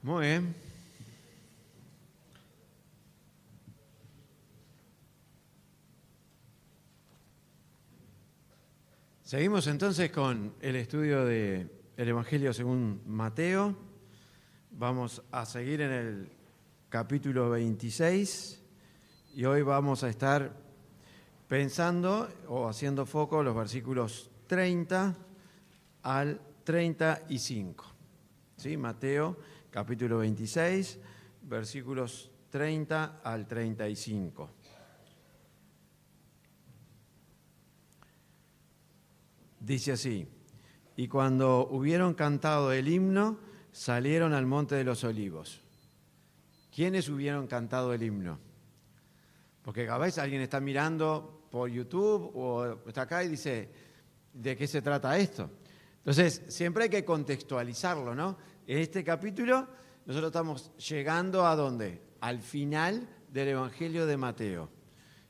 Muy bien. Seguimos entonces con el estudio del Evangelio según Mateo. Vamos a seguir en el capítulo 26 y hoy vamos a estar pensando o haciendo foco en los versículos 30 al 35. ¿Sí? Mateo capítulo 26, versículos 30 al 35. Dice así: y cuando hubieron cantado el himno, salieron al monte de los olivos. ¿Quiénes hubieron cantado el himno? Porque a veces alguien está mirando por YouTube o está acá y dice, ¿de qué se trata esto? Entonces, siempre hay que contextualizarlo, ¿no? En este capítulo, nosotros estamos llegando ¿a dónde? Al final del Evangelio de Mateo.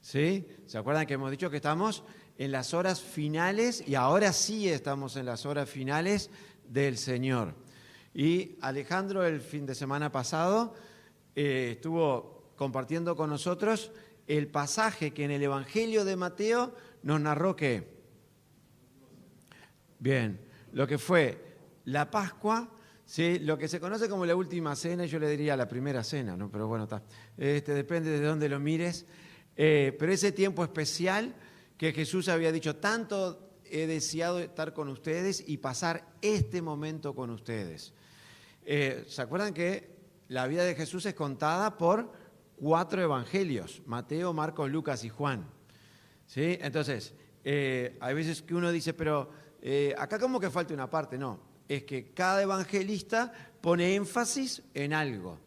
¿Sí? ¿Se acuerdan que hemos dicho que estamos en las horas finales y ahora sí estamos en las horas finales del Señor? Y Alejandro el fin de semana pasado estuvo compartiendo con nosotros el pasaje que en el Evangelio de Mateo nos narró ¿qué? Bien, lo que fue la Pascua, ¿sí? Lo que se conoce como la última cena, yo le diría la primera cena, ¿no? Pero bueno, está. Depende de dónde lo mires. Pero ese tiempo especial que Jesús había dicho, tanto he deseado estar con ustedes y pasar este momento con ustedes. ¿Se acuerdan que la vida de Jesús es contada por 4 evangelios? Mateo, Marcos, Lucas y Juan. ¿Sí? Entonces, hay veces que uno dice, pero acá como que falta una parte. No, es que cada evangelista pone énfasis en algo.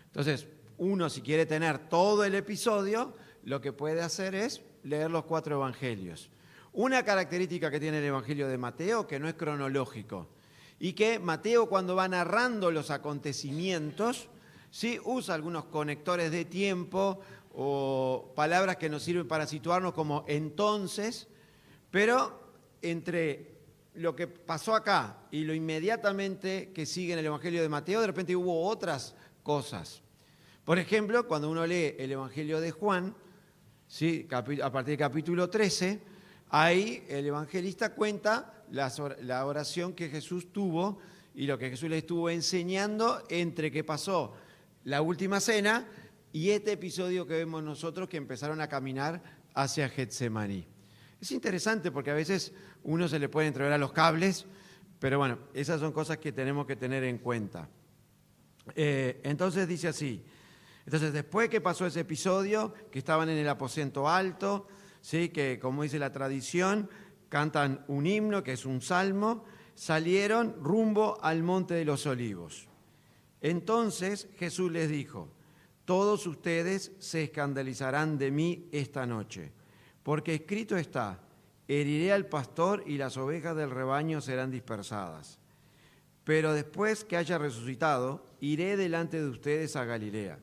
Entonces, uno si quiere tener todo el episodio, lo que puede hacer es leer los 4 evangelios. Una característica que tiene el evangelio de Mateo, que no es cronológico, y que Mateo cuando va narrando los acontecimientos, sí usa algunos conectores de tiempo o palabras que nos sirven para situarnos como entonces, pero entre lo que pasó acá y lo inmediatamente que sigue en el evangelio de Mateo, de repente hubo otras cosas. Por ejemplo, cuando uno lee el evangelio de Juan, ¿sí? A partir del capítulo 13, ahí el evangelista cuenta la oración que Jesús tuvo y lo que Jesús le estuvo enseñando entre que pasó la última cena y este episodio que vemos nosotros que empezaron a caminar hacia Getsemaní. Es interesante porque a veces uno se le puede entrever los cables, pero bueno, esas son cosas que tenemos que tener en cuenta. Entonces dice así. Entonces, después que pasó ese episodio, que estaban en el aposento alto, ¿sí? Que como dice la tradición, cantan un himno, que es un salmo, salieron rumbo al monte de los olivos. Entonces Jesús les dijo, todos ustedes se escandalizarán de mí esta noche, porque escrito está, heriré al pastor y las ovejas del rebaño serán dispersadas. Pero después que haya resucitado, iré delante de ustedes a Galilea.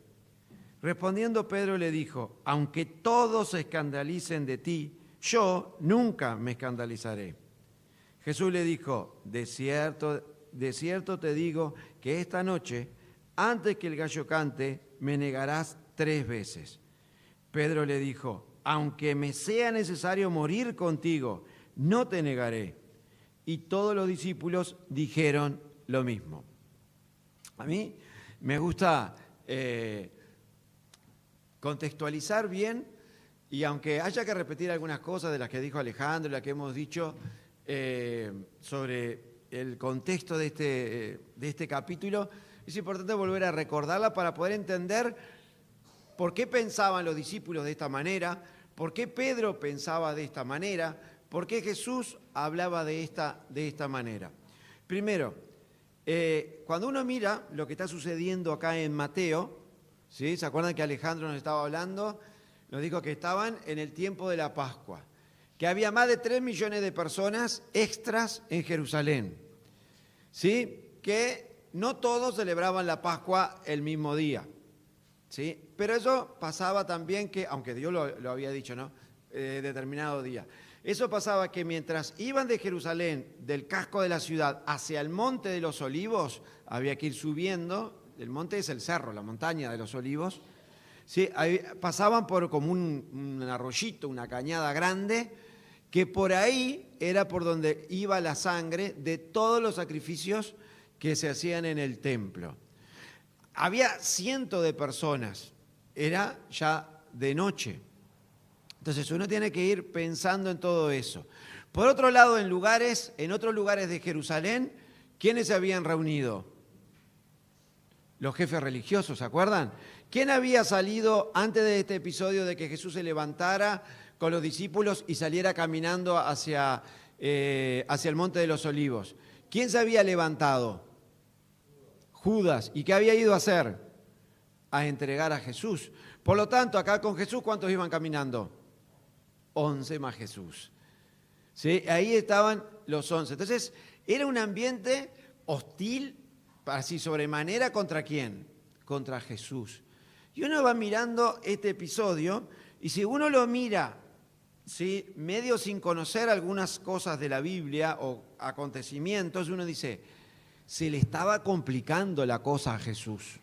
Respondiendo Pedro le dijo, aunque todos se escandalicen de ti, yo nunca me escandalizaré. Jesús le dijo, de cierto te digo que esta noche, antes que el gallo cante, me negarás 3 veces. Pedro le dijo, aunque me sea necesario morir contigo, no te negaré. Y todos los discípulos dijeron lo mismo. A mí me gusta contextualizar bien, y aunque haya que repetir algunas cosas de las que dijo Alejandro, las que hemos dicho sobre el contexto de este capítulo, es importante volver a recordarla para poder entender por qué pensaban los discípulos de esta manera, por qué Pedro pensaba de esta manera, por qué Jesús hablaba de esta manera. Primero, cuando uno mira lo que está sucediendo acá en Mateo, ¿sí? ¿Se acuerdan que Alejandro nos estaba hablando? Nos dijo que estaban en el tiempo de la Pascua, que había más de 3 millones de personas extras en Jerusalén, ¿sí? Que no todos celebraban la Pascua el mismo día, ¿sí? Pero eso pasaba también que, aunque Dios lo había dicho, ¿no? Determinado día. Eso pasaba que mientras iban de Jerusalén, del casco de la ciudad, hacia el monte de los olivos, había que ir subiendo el monte es el cerro, la montaña de los Olivos, ¿sí? Ahí pasaban por como un arroyito, una cañada grande, que por ahí era por donde iba la sangre de todos los sacrificios que se hacían en el templo. Había cientos de personas, era ya de noche. Entonces uno tiene que ir pensando en todo eso. Por otro lado, en otros lugares de Jerusalén, ¿quiénes se habían reunido? Los jefes religiosos, ¿se acuerdan? ¿Quién había salido antes de este episodio de que Jesús se levantara con los discípulos y saliera caminando hacia el Monte de los Olivos? ¿Quién se había levantado? Judas. ¿Y qué había ido a hacer? A entregar a Jesús. Por lo tanto, acá con Jesús, ¿cuántos iban caminando? 11 más Jesús. ¿Sí? Ahí estaban los 11. Entonces, era un ambiente hostil, así sobremanera, ¿contra quién? Contra Jesús. Y uno va mirando este episodio, y si uno lo mira, ¿sí?, medio sin conocer algunas cosas de la Biblia o acontecimientos, uno dice, se le estaba complicando la cosa a Jesús.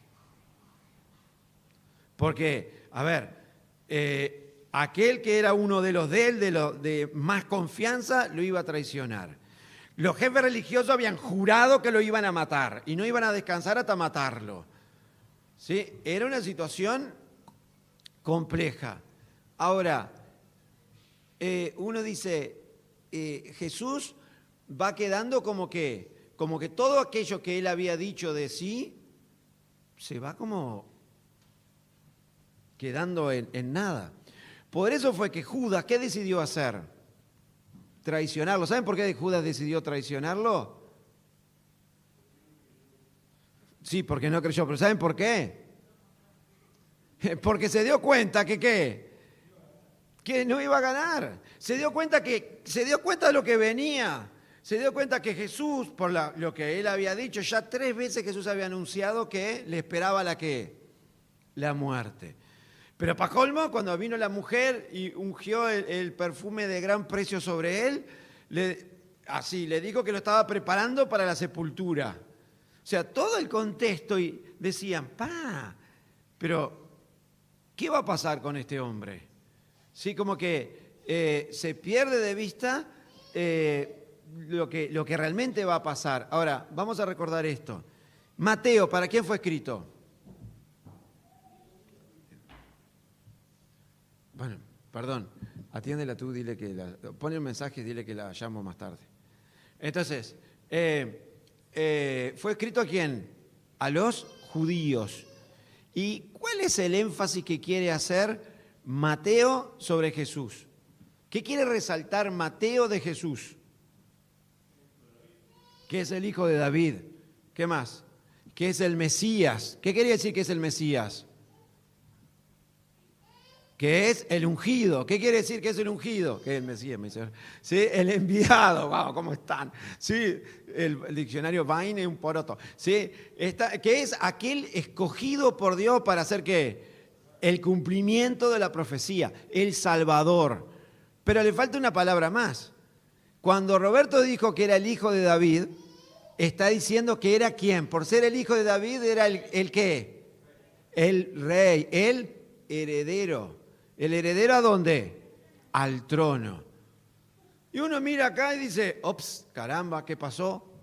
Porque, a ver, aquel que era uno de los de él, de más confianza, lo iba a traicionar. Los jefes religiosos habían jurado que lo iban a matar y no iban a descansar hasta matarlo. ¿Sí? Era una situación compleja. Ahora, uno dice, Jesús va quedando como que todo aquello que él había dicho de sí se va como quedando en nada. Por eso fue que Judas, ¿qué decidió hacer? Traicionarlo. ¿Saben por qué Judas decidió traicionarlo? Sí, porque no creyó, pero ¿saben por qué? Porque se dio cuenta que no iba a ganar. Se dio cuenta de lo que venía. Se dio cuenta que Jesús, por lo que él había dicho, ya 3 veces Jesús había anunciado que le esperaba la muerte. Pero para colmo, cuando vino la mujer y ungió el perfume de gran precio sobre él, le dijo que lo estaba preparando para la sepultura. O sea, todo el contexto, y decían, pero ¿qué va a pasar con este hombre? Sí, como que se pierde de vista lo que realmente va a pasar. Ahora, vamos a recordar esto. Mateo, ¿para quién fue escrito? Bueno, perdón, atiéndela tú, dile pone un mensaje y dile que la llamo más tarde. Entonces, ¿fue escrito a quién? A los judíos. ¿Y cuál es el énfasis que quiere hacer Mateo sobre Jesús? ¿Qué quiere resaltar Mateo de Jesús? Que es el hijo de David. ¿Qué más? Que es el Mesías. ¿Qué quería decir que es el Mesías? Que es el ungido. ¿Qué quiere decir que es el ungido? Que es el Mesías, mi señor. ¿Sí? El enviado. Wow, ¿cómo están? Sí, el diccionario Vine es un poroto. ¿Sí? Que es aquel escogido por Dios para hacer ¿qué? El cumplimiento de la profecía, el Salvador. Pero le falta una palabra más. Cuando Roberto dijo que era el hijo de David, está diciendo que era ¿quién? Por ser el hijo de David era el ¿qué? El rey, el heredero. ¿El heredero a dónde? Al trono. Y uno mira acá y dice, ops, caramba, ¿qué pasó?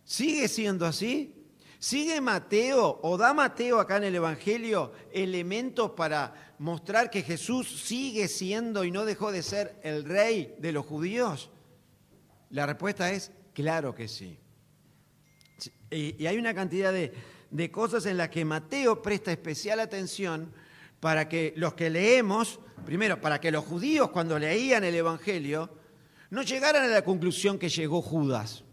¿Sigue siendo así? ¿Sigue Mateo o da Mateo acá en el Evangelio elementos para mostrar que Jesús sigue siendo y no dejó de ser el rey de los judíos? La respuesta es claro que sí. Y hay una cantidad de cosas en las que Mateo presta especial atención para que los que leemos, primero, para que los judíos cuando leían el Evangelio no llegaran a la conclusión que llegó Judas,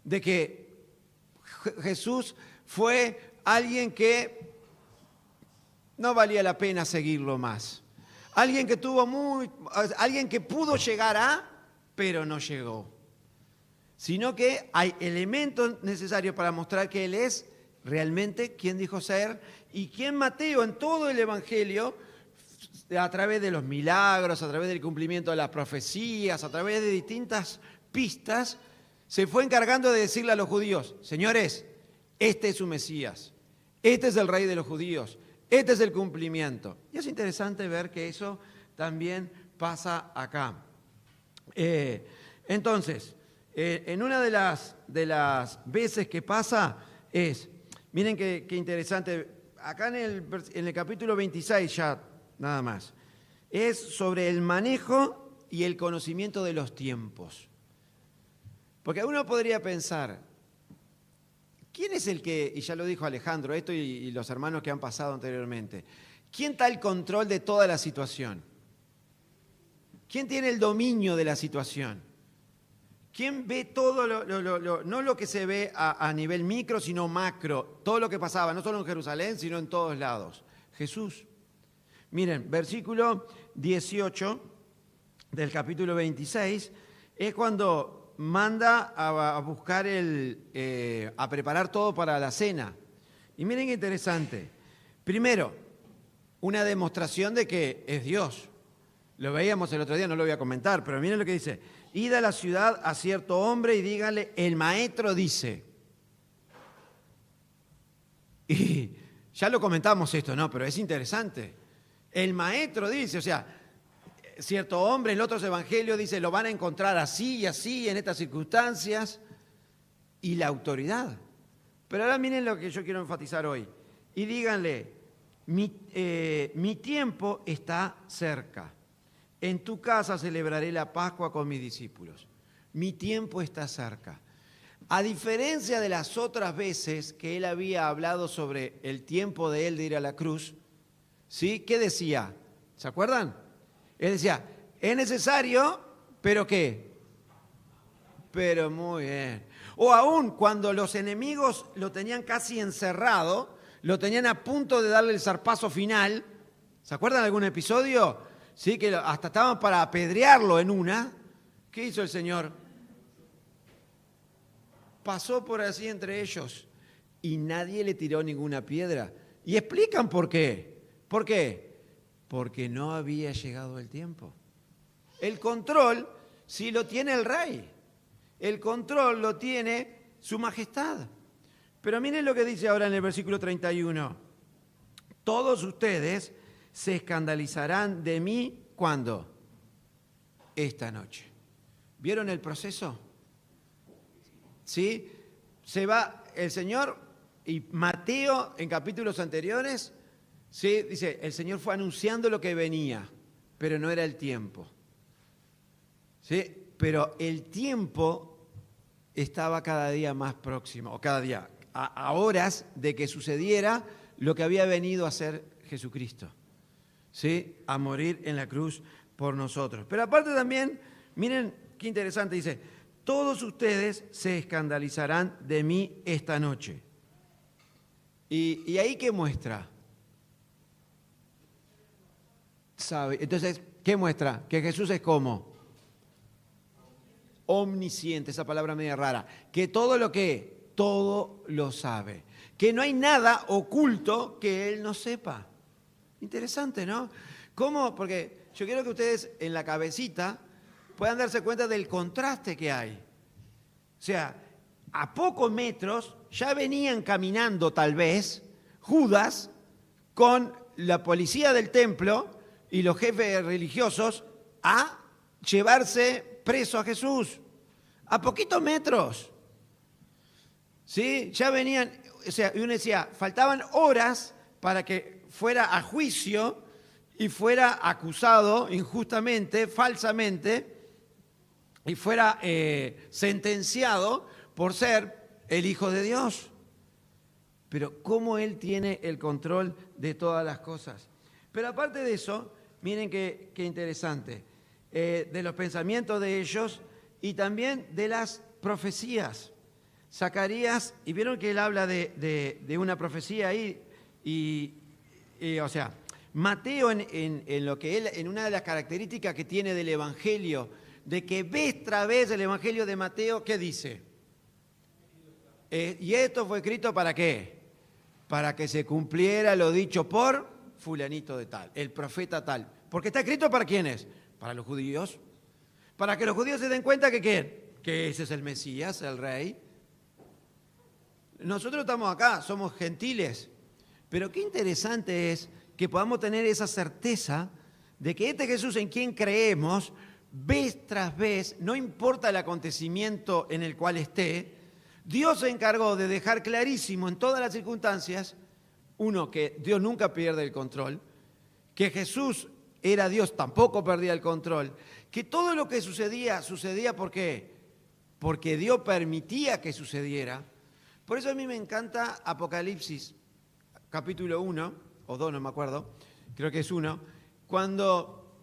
de que Jesús fue alguien que no valía la pena seguirlo más, alguien que pudo llegar pero no llegó, sino que hay elementos necesarios para mostrar que Él es realmente quien dijo ser y quien Mateo en todo el Evangelio, a través de los milagros, a través del cumplimiento de las profecías, a través de distintas pistas, se fue encargando de decirle a los judíos, señores, Este es su Mesías, este es el Rey de los judíos, este es el cumplimiento. Y es interesante ver que eso también pasa acá. Entonces, en una de las veces que pasa es, miren qué interesante, acá en el capítulo 26 ya, nada más, es sobre el manejo y el conocimiento de los tiempos. Porque uno podría pensar, ¿quién es el que, y ya lo dijo Alejandro, esto y los hermanos que han pasado anteriormente, ¿quién está al control de toda la situación? ¿Quién tiene el dominio de la situación? ¿Quién ve todo, no lo que se ve a nivel micro, sino macro? Todo lo que pasaba, no solo en Jerusalén, sino en todos lados. Jesús. Miren, versículo 18 del capítulo 26 es cuando manda a buscar a preparar todo para la cena. Y miren qué interesante. Primero, una demostración de que es Dios. Lo veíamos el otro día, no lo voy a comentar, pero miren lo que dice. Id a la ciudad a cierto hombre y dígale, el maestro dice. Y ya lo comentamos esto, ¿no? Pero es interesante. El maestro dice, o sea, cierto hombre en otros evangelios dice, lo van a encontrar así y así, en estas circunstancias. Y la autoridad. Pero ahora miren lo que yo quiero enfatizar hoy. Y díganle, mi tiempo está cerca. En tu casa celebraré la Pascua con mis discípulos. Mi tiempo está cerca. A diferencia de las otras veces que él había hablado sobre el tiempo de él de ir a la cruz, ¿sí? ¿Qué decía? ¿Se acuerdan? Él decía, es necesario, ¿pero qué? Pero muy bien. O aún cuando los enemigos lo tenían casi encerrado, lo tenían a punto de darle el zarpazo final, ¿se acuerdan de algún episodio? Sí, que hasta estaban para apedrearlo en una. ¿Qué hizo el Señor? Pasó por así entre ellos y nadie le tiró ninguna piedra. Y explican por qué. ¿Por qué? Porque no había llegado el tiempo. El control sí lo tiene el rey. El control lo tiene su majestad. Pero miren lo que dice ahora en el versículo 31. Todos ustedes se escandalizarán de mí, ¿cuándo? Esta noche. ¿Vieron el proceso? ¿Sí? Se va el Señor y Mateo en capítulos anteriores, ¿sí? Dice, el Señor fue anunciando lo que venía, pero no era el tiempo. ¿Sí? Pero el tiempo estaba cada día más próximo, o cada día, a horas de que sucediera lo que había venido a hacer Jesucristo. ¿Sí? A morir en la cruz por nosotros. Pero aparte también, miren qué interesante, dice, todos ustedes se escandalizarán de mí esta noche. ¿Y ahí qué muestra? ¿Sabe? Entonces, ¿qué muestra? Que Jesús es como omnisciente, esa palabra media rara, que todo lo sabe, que no hay nada oculto que Él no sepa. Interesante, ¿no? ¿Cómo? Porque yo quiero que ustedes en la cabecita puedan darse cuenta del contraste que hay. O sea, a pocos metros ya venían caminando tal vez Judas con la policía del templo y los jefes religiosos a llevarse preso a Jesús. A poquitos metros. ¿Sí? Ya venían, o sea, y uno decía, faltaban horas para que fuera a juicio y fuera acusado injustamente, falsamente, y fuera sentenciado por ser el Hijo de Dios. Pero cómo Él tiene el control de todas las cosas. Pero aparte de eso, miren qué interesante, de los pensamientos de ellos y también de las profecías. Zacarías, y vieron que él habla de una profecía ahí, o sea, Mateo en lo que él, en una de las características que tiene del Evangelio, de que vez tras vez el Evangelio de Mateo, ¿qué dice? Y esto fue escrito ¿para qué? Para que se cumpliera lo dicho por fulanito de tal, el profeta tal. Porque está escrito ¿para quiénes? Para los judíos. Para que los judíos se den cuenta que ¿quién? Que ese es el Mesías, el Rey. nosotros estamos acá, somos gentiles, pero qué interesante es que podamos tener esa certeza de que este Jesús en quien creemos, vez tras vez, no importa el acontecimiento en el cual esté, Dios se encargó de dejar clarísimo en todas las circunstancias, uno, que Dios nunca pierde el control, que Jesús era Dios, tampoco perdía el control, que todo lo que sucedía, sucedía ¿por qué? Porque Dios permitía que sucediera. Por eso a mí me encanta Apocalipsis, capítulo 1, o 2, no me acuerdo, creo que es 1, cuando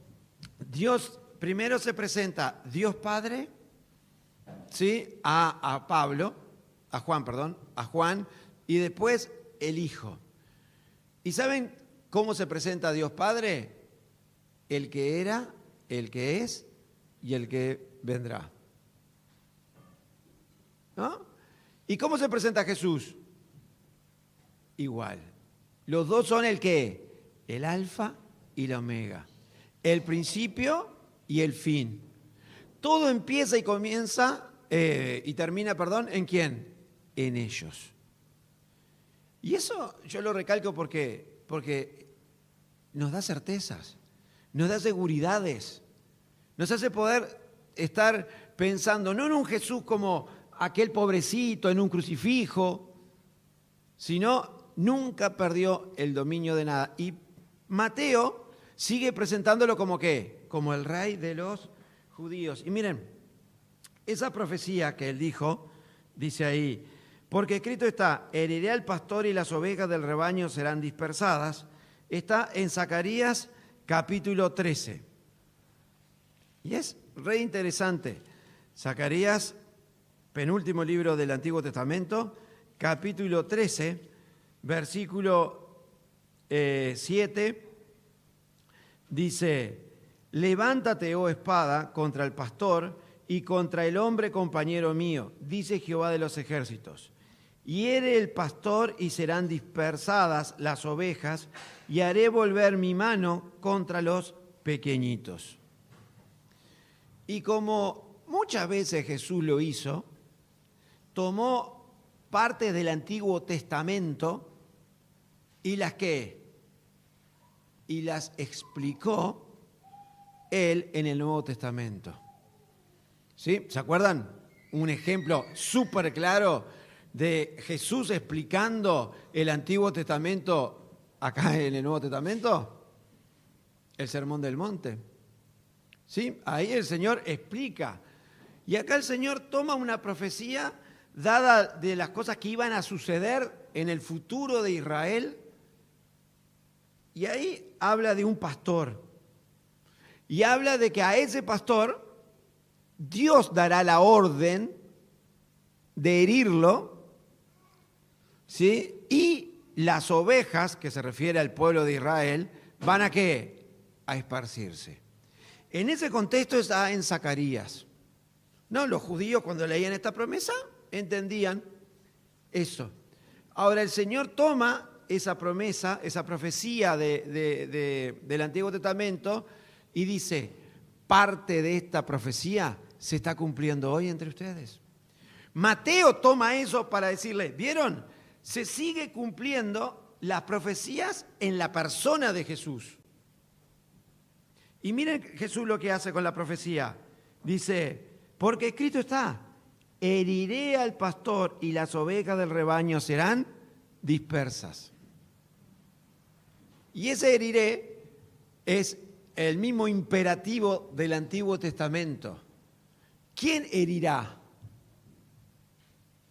Dios primero se presenta, Dios Padre, ¿sí? a Juan, y después el Hijo. ¿Y saben cómo se presenta a Dios Padre? El que era, el que es y el que vendrá. ¿No? ¿Y cómo se presenta a Jesús? Igual. Los dos son el qué, el alfa y la omega, el principio y el fin. Todo empieza y comienza y termina, ¿en quién? En ellos. Y eso yo lo recalco porque nos da certezas, nos da seguridades, nos hace poder estar pensando no en un Jesús como aquel pobrecito en un crucifijo, sino nunca perdió el dominio de nada. Y Mateo sigue presentándolo como ¿qué? Como el rey de los judíos. Y miren, esa profecía que él dijo, dice ahí, porque escrito está, heriré al pastor y las ovejas del rebaño serán dispersadas, está en Zacarías capítulo 13. Y es re interesante. Zacarías, penúltimo libro del Antiguo Testamento, capítulo 13, versículo 7, dice, levántate, oh espada, contra el pastor y contra el hombre compañero mío, dice Jehová de los ejércitos. Hiere el pastor y serán dispersadas las ovejas, y haré volver mi mano contra los pequeñitos. Y como muchas veces Jesús lo hizo, tomó parte del Antiguo Testamento y las explicó él en el Nuevo Testamento. ¿Sí? ¿Se acuerdan? Un ejemplo súper claro de Jesús explicando el Antiguo Testamento acá en el Nuevo Testamento, el Sermón del Monte. ¿Sí? Ahí el Señor explica. Y acá el Señor toma una profecía dada de las cosas que iban a suceder en el futuro de Israel. Y ahí habla de un pastor. Y habla de que a ese pastor Dios dará la orden de herirlo, ¿sí? Y las ovejas, que se refiere al pueblo de Israel, van a ¿qué? A esparcirse. En ese contexto está en Zacarías. No, los judíos cuando leían esta promesa entendían eso. Ahora el Señor toma esa promesa, esa profecía del Antiguo Testamento y dice, parte de esta profecía se está cumpliendo hoy entre ustedes. Mateo toma eso para decirle, ¿vieron? Se sigue cumpliendo las profecías en la persona de Jesús. Y miren Jesús lo que hace con la profecía. Dice, porque escrito está, heriré al pastor y las ovejas del rebaño serán dispersas. Y ese heriré es el mismo imperativo del Antiguo Testamento. ¿Quién herirá?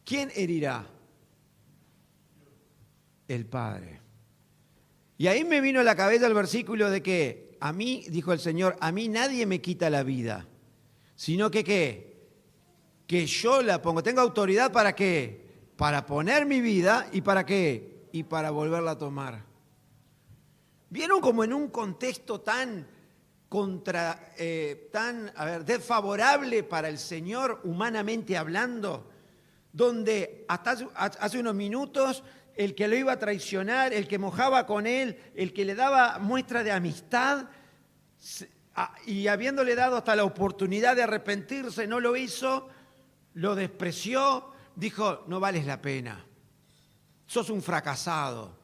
¿Quién herirá? El Padre. Y ahí me vino a la cabeza el versículo de que a mí, dijo el Señor, a mí nadie me quita la vida, sino que ¿qué? Que yo la pongo. Tengo autoridad ¿para qué? Para poner mi vida y ¿para qué? Y para volverla a tomar. ¿Vieron como en un contexto tan desfavorable para el Señor, humanamente hablando, donde hasta hace unos minutos el que lo iba a traicionar, el que mojaba con él, el que le daba muestra de amistad, y habiéndole dado hasta la oportunidad de arrepentirse, no lo hizo, lo despreció, dijo, no vales la pena. sos un fracasado.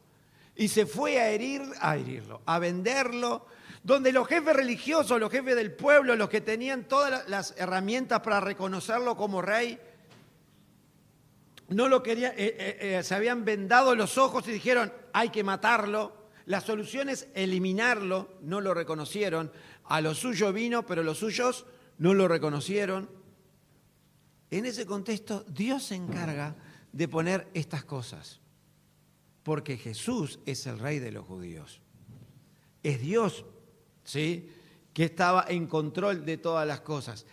Y se fue a herirlo, a venderlo, donde los jefes religiosos, los jefes del pueblo, los que tenían todas las herramientas para reconocerlo como rey, no lo querían, se habían vendado los ojos y dijeron, hay que matarlo. La solución es eliminarlo, no lo reconocieron. A lo suyo vino, pero los suyos no lo reconocieron. En ese contexto, Dios se encarga de poner estas cosas, porque Jesús es el rey de los judíos. Es Dios, ¿sí?, que estaba en control de todas las cosas.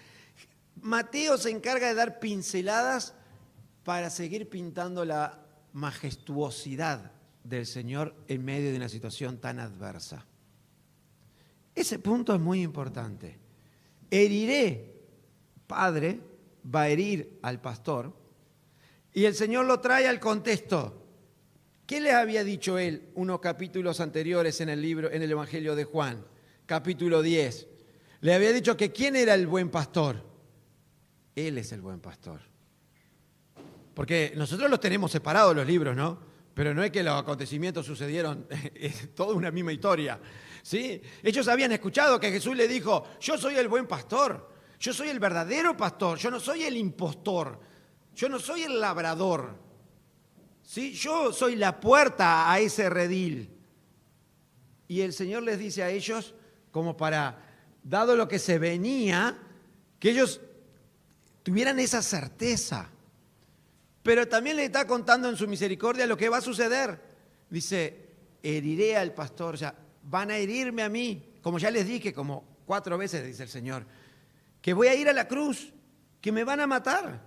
Mateo se encarga de dar pinceladas para seguir pintando la majestuosidad del Señor en medio de una situación tan adversa. Ese punto es muy importante. Heriré, Padre, va a herir al pastor, y el Señor lo trae al contexto. ¿Qué les había dicho él unos capítulos anteriores en el Evangelio de Juan? Capítulo 10. Le había dicho que ¿quién era el buen pastor? Él es el buen pastor. Porque nosotros los tenemos separados los libros, ¿no? Pero no es que los acontecimientos sucedieron, es toda una misma historia, ¿sí? Ellos habían escuchado que Jesús le dijo, yo soy el buen pastor, yo soy el verdadero pastor, yo no soy el impostor, yo no soy el labrador, ¿sí? Yo soy la puerta a ese redil. Y el Señor les dice a ellos, como para, dado lo que se venía, que ellos tuvieran esa certeza. Pero también le está contando en su misericordia lo que va a suceder. Dice, heriré al pastor, o sea, van a herirme a mí, como ya les dije, como 4 veces, dice el Señor, que voy a ir a la cruz, que me van a matar.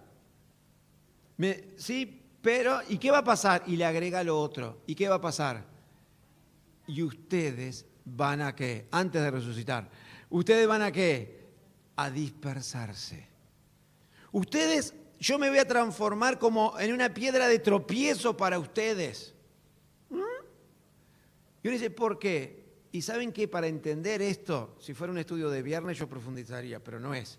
Sí, pero, ¿y qué va a pasar? Y le agrega lo otro, ¿y qué va a pasar? Y ustedes van a ¿qué? Antes de resucitar, ¿ustedes van a qué? A dispersarse. Ustedes... Yo me voy a transformar como en una piedra de tropiezo para ustedes. Y uno dice, ¿por qué? Y saben que para entender esto, si fuera un estudio de viernes yo profundizaría, pero no es.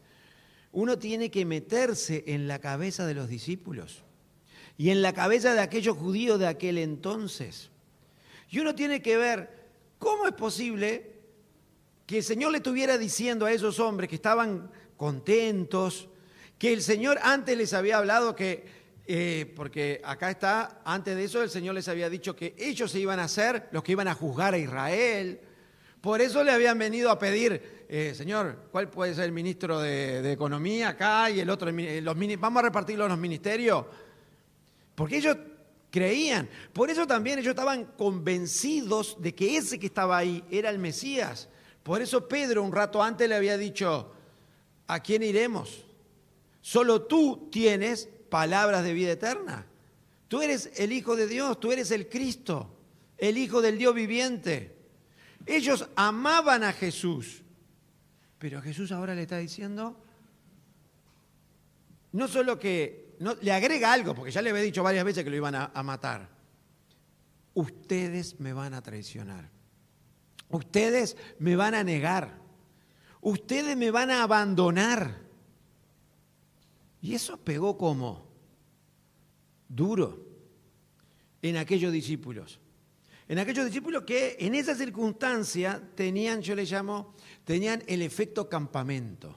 Uno tiene que meterse en la cabeza de los discípulos y en la cabeza de aquellos judíos de aquel entonces. Y uno tiene que ver cómo es posible que el Señor le estuviera diciendo a esos hombres que estaban contentos, que el Señor antes les había hablado que, porque acá está, antes de eso el Señor les había dicho que ellos se iban a ser los que iban a juzgar a Israel. Por eso le habían venido a pedir, Señor, ¿cuál puede ser el ministro de Economía acá y el otro? Vamos a repartirlo en los ministerios. Porque ellos creían. Por eso también ellos estaban convencidos de que ese que estaba ahí era el Mesías. Por eso Pedro un rato antes le había dicho, ¿a quién iremos? Solo tú tienes palabras de vida eterna. Tú eres el Hijo de Dios, tú eres el Cristo, el Hijo del Dios viviente. Ellos amaban a Jesús, pero Jesús ahora le está diciendo, no solo que, no, le agrega algo, porque ya le había dicho varias veces que lo iban a matar. Ustedes me van a traicionar, ustedes me van a negar, ustedes me van a abandonar. Y eso pegó como duro en aquellos discípulos. En aquellos discípulos que en esa circunstancia tenían, yo le llamo, tenían el efecto campamento.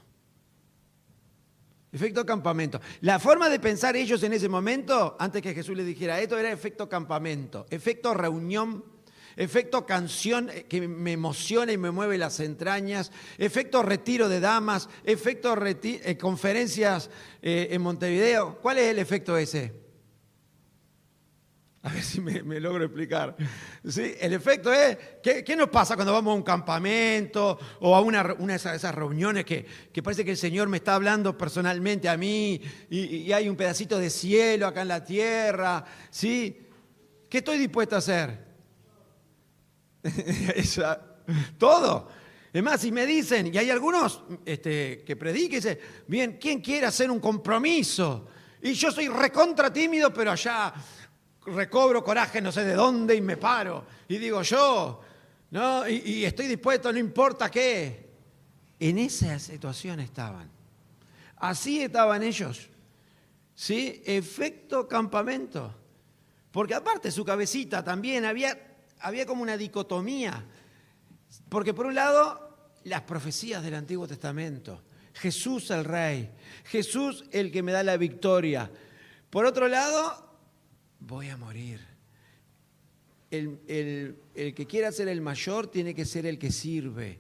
Efecto campamento. La forma de pensar ellos en ese momento, antes que Jesús les dijera esto, era efecto campamento, efecto reunión, efecto canción que me emociona y me mueve las entrañas, efecto retiro de damas, efecto conferencias en Montevideo. ¿Cuál es el efecto ese? A ver si me logro explicar. ¿Sí? El efecto es, ¿qué nos pasa cuando vamos a un campamento o a una de esas reuniones que parece que el Señor me está hablando personalmente a mí y hay un pedacito de cielo acá en la tierra? ¿Sí? ¿Qué estoy dispuesto a hacer? Todo. Es más, si me dicen, y hay algunos que prediquen, dicen, bien, ¿quién quiere hacer un compromiso? Y yo soy recontra tímido, pero allá recobro coraje no sé de dónde y me paro. Y digo yo, ¿no? Y estoy dispuesto, no importa qué. En esa situación estaban. Así estaban ellos. ¿Sí? Efecto campamento. Porque aparte su cabecita también había como una dicotomía. Porque por un lado, las profecías del Antiguo Testamento. Jesús el Rey. Jesús el que me da la victoria. Por otro lado, voy a morir. El que quiera ser el mayor tiene que ser el que sirve.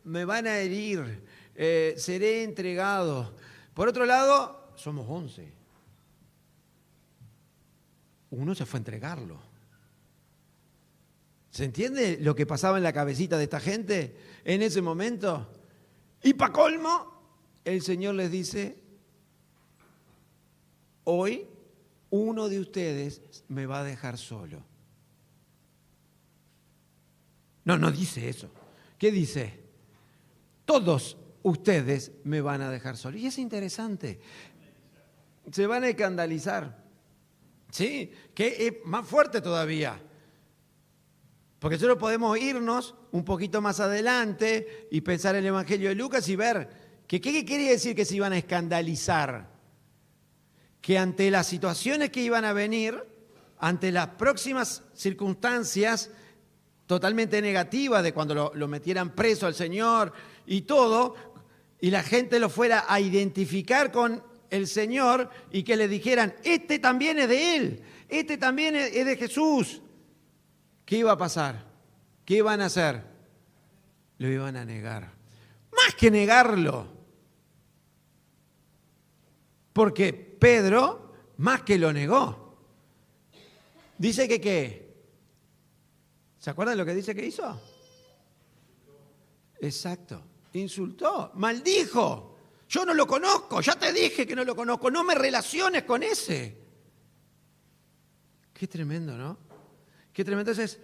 Me van a herir. Seré entregado. Por otro lado, somos 11. Uno se fue a entregarlo. ¿Se entiende lo que pasaba en la cabecita de esta gente en ese momento? Y para colmo, el Señor les dice, hoy uno de ustedes me va a dejar solo. No dice eso. ¿Qué dice? Todos ustedes me van a dejar solo. Y es interesante. Se van a escandalizar. ¿Sí? Que es más fuerte todavía. Porque solo podemos irnos un poquito más adelante y pensar en el Evangelio de Lucas y ver que qué quiere decir que se iban a escandalizar. Que ante las situaciones que iban a venir, ante las próximas circunstancias totalmente negativas de cuando lo metieran preso al Señor y todo, y la gente lo fuera a identificar con el Señor y que le dijeran, este también es de Él, este también es de Jesús. ¿Qué iba a pasar? ¿Qué iban a hacer? Lo iban a negar. Más que negarlo. Porque Pedro, más que lo negó. Dice que ¿qué? ¿Se acuerdan lo que dice que hizo? Exacto. Insultó, maldijo. Yo no lo conozco, ya te dije que no lo conozco, no me relaciones con ese. Qué tremendo, ¿no? Qué tremendo. Entonces,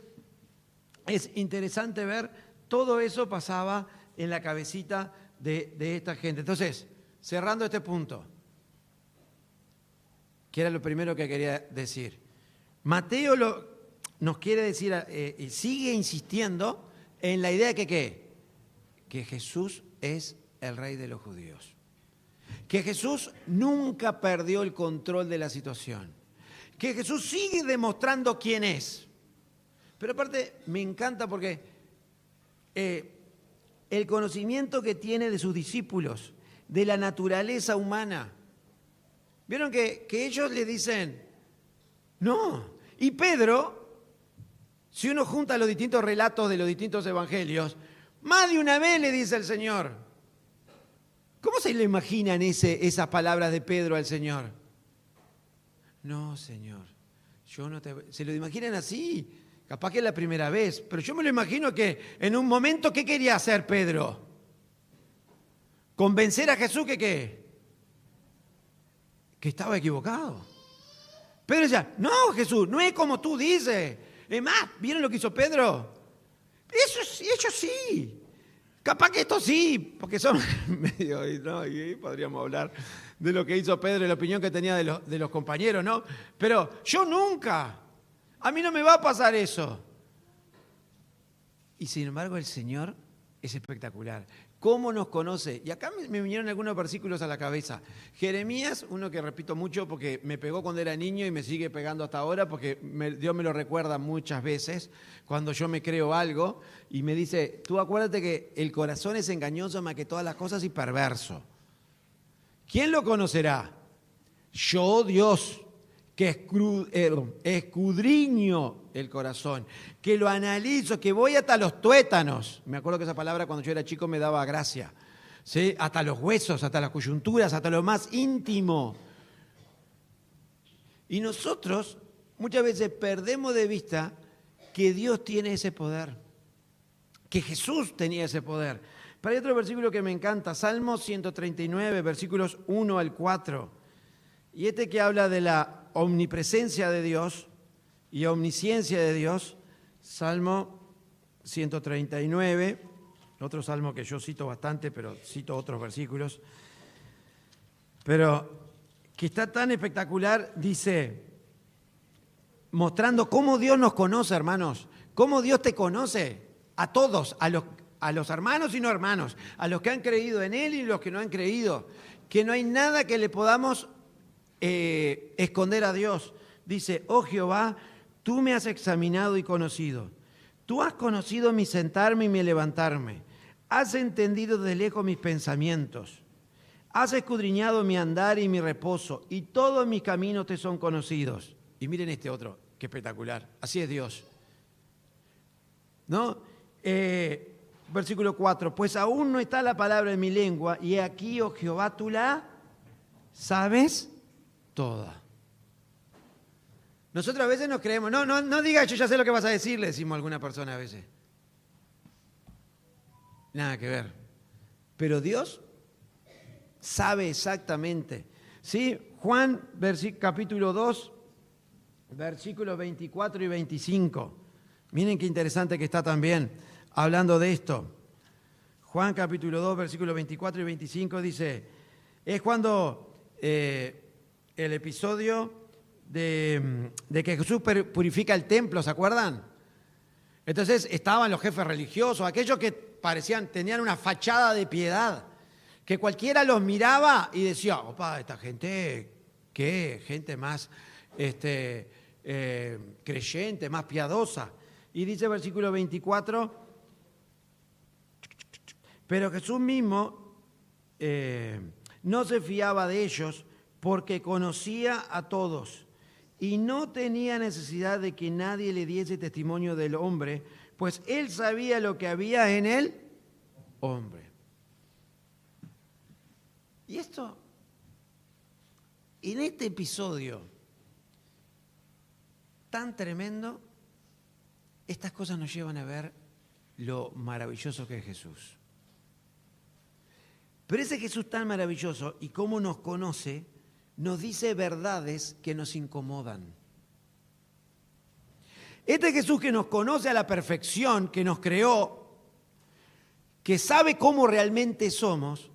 es interesante ver todo eso pasaba en la cabecita de esta gente. Entonces, cerrando este punto, que era lo primero que quería decir. Mateo nos quiere decir, sigue insistiendo en la idea de que ¿qué? Que Jesús es el Rey de los judíos. Que Jesús nunca perdió el control de la situación. Que Jesús sigue demostrando quién es. Pero aparte me encanta porque el conocimiento que tiene de sus discípulos, de la naturaleza humana. ¿Vieron que ellos le dicen, no? Y Pedro, si uno junta los distintos relatos de los distintos evangelios, más de una vez le dice al Señor, ¿cómo se le imaginan esas palabras de Pedro al Señor? No, Señor, yo no te... ¿Se lo imaginan así? Capaz que es la primera vez, pero yo me lo imagino que en un momento, ¿qué quería hacer Pedro? Convencer a Jesús que ¿qué? Que estaba equivocado. Pedro decía, no, Jesús, no es como tú dices. Es más, ¿vieron lo que hizo Pedro? Ellos sí. Capaz que esto sí, porque son medio, ¿no? Y podríamos hablar de lo que hizo Pedro y la opinión que tenía de los compañeros, ¿no? Pero yo nunca. A mí no me va a pasar eso. Y sin embargo el Señor es espectacular. ¿Cómo nos conoce? Y acá me vinieron algunos versículos a la cabeza. Jeremías, uno que repito mucho porque me pegó cuando era niño y me sigue pegando hasta ahora porque Dios me lo recuerda muchas veces cuando yo me creo algo y me dice, tú acuérdate que el corazón es engañoso más que todas las cosas y perverso. ¿Quién lo conocerá? Yo, Dios, que escudriño el corazón, que lo analizo, que voy hasta los tuétanos. Me acuerdo que esa palabra cuando yo era chico me daba gracia. ¿Sí? Hasta los huesos, hasta las coyunturas, hasta lo más íntimo. Y nosotros muchas veces perdemos de vista que Dios tiene ese poder, que Jesús tenía ese poder. Pero hay otro versículo que me encanta, Salmo 139, versículos 1 al 4. Y este que habla de la omnipresencia de Dios y omnisciencia de Dios, Salmo 139, otro salmo que yo cito bastante, pero cito otros versículos, pero que está tan espectacular, dice, mostrando cómo Dios nos conoce, hermanos, cómo Dios te conoce a todos, a los hermanos y no hermanos, a los que han creído en Él y los que no han creído, que no hay nada que le podamos esconder a Dios. dice, oh Jehová, tú me has examinado y conocido. Tú has conocido mi sentarme y mi levantarme. Has entendido de lejos mis pensamientos. Has escudriñado mi andar y mi reposo, y todos mis caminos te son conocidos. Y miren este otro, qué espectacular. Así es Dios. ¿No? Versículo 4. Pues aún no está la palabra en mi lengua, y aquí, oh Jehová, tú la sabes toda. Nosotros a veces nos creemos, no digas yo ya sé lo que vas a decir, le decimos a alguna persona a veces. Nada que ver. Pero Dios sabe exactamente. ¿Sí? Juan, capítulo 2, versículos 24 y 25. Miren qué interesante que está también hablando de esto. Juan capítulo 2, versículos 24 y 25 dice, es cuando el episodio de que Jesús purifica el templo, ¿se acuerdan? Entonces estaban los jefes religiosos, aquellos que tenían una fachada de piedad, que cualquiera los miraba y decía, opa, esta gente, ¿qué? Gente más creyente, más piadosa. Y dice versículo 24, pero Jesús mismo no se fiaba de ellos porque conocía a todos y no tenía necesidad de que nadie le diese testimonio del hombre, pues él sabía lo que había en el hombre. Y esto, en este episodio tan tremendo, estas cosas nos llevan a ver lo maravilloso que es Jesús. Pero ese Jesús tan maravilloso y cómo nos conoce, nos dice verdades que nos incomodan. Este Jesús que nos conoce a la perfección, que nos creó, que sabe cómo realmente somos,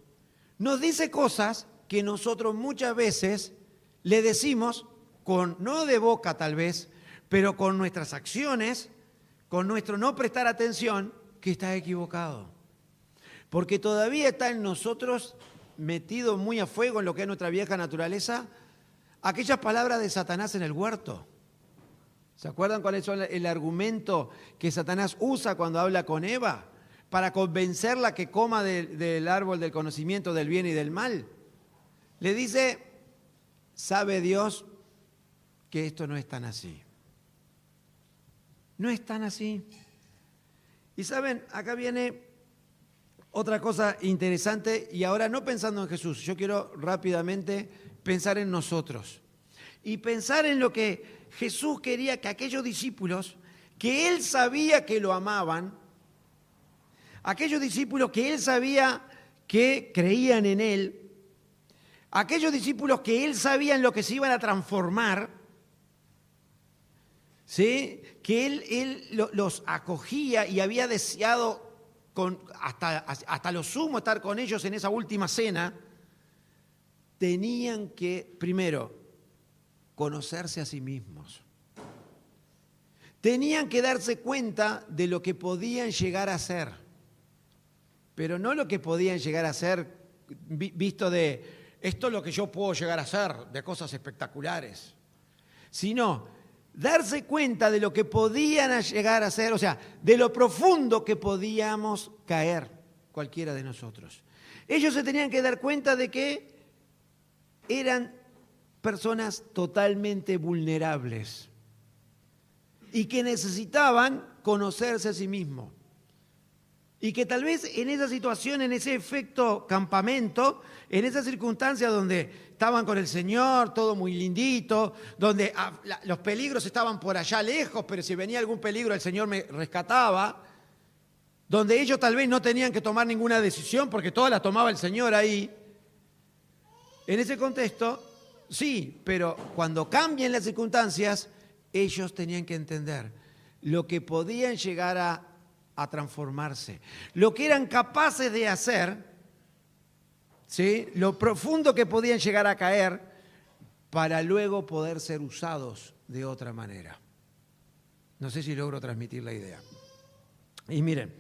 nos dice cosas que nosotros muchas veces le decimos, no de boca tal vez, pero con nuestras acciones, con nuestro no prestar atención, que está equivocado. Porque todavía está en nosotros, metido muy a fuego en lo que es nuestra vieja naturaleza, aquellas palabras de Satanás en el huerto. ¿Se acuerdan cuál es el argumento que Satanás usa cuando habla con Eva? Para convencerla que coma del árbol del conocimiento del bien y del mal. Le dice, sabe Dios que esto no es tan así. No es tan así. Y saben, acá viene otra cosa interesante, y ahora no pensando en Jesús, yo quiero rápidamente pensar en nosotros. Y pensar en lo que Jesús quería que aquellos discípulos, que Él sabía que lo amaban, aquellos discípulos que Él sabía que creían en Él, aquellos discípulos que Él sabía en lo que se iban a transformar, ¿sí? Que Él los acogía y había deseado hasta lo sumo estar con ellos en esa última cena, tenían que, primero, conocerse a sí mismos. Tenían que darse cuenta de lo que podían llegar a ser, pero no lo que podían llegar a ser visto de esto es lo que yo puedo llegar a ser, de cosas espectaculares, sino darse cuenta de lo que podían llegar a ser, o sea, de lo profundo que podíamos caer cualquiera de nosotros. Ellos se tenían que dar cuenta de que eran personas totalmente vulnerables y que necesitaban conocerse a sí mismos. Y que tal vez en esa situación, en ese efecto campamento, en esa circunstancia donde estaban con el Señor, todo muy lindito, donde los peligros estaban por allá lejos, pero si venía algún peligro el Señor me rescataba, donde ellos tal vez no tenían que tomar ninguna decisión porque todas las tomaba el Señor ahí. En ese contexto, sí, pero cuando cambien las circunstancias, ellos tenían que entender lo que podían llegar a transformarse, lo que eran capaces de hacer, ¿sí? Lo profundo que podían llegar a caer para luego poder ser usados de otra manera. No sé si logro transmitir la idea. Y miren,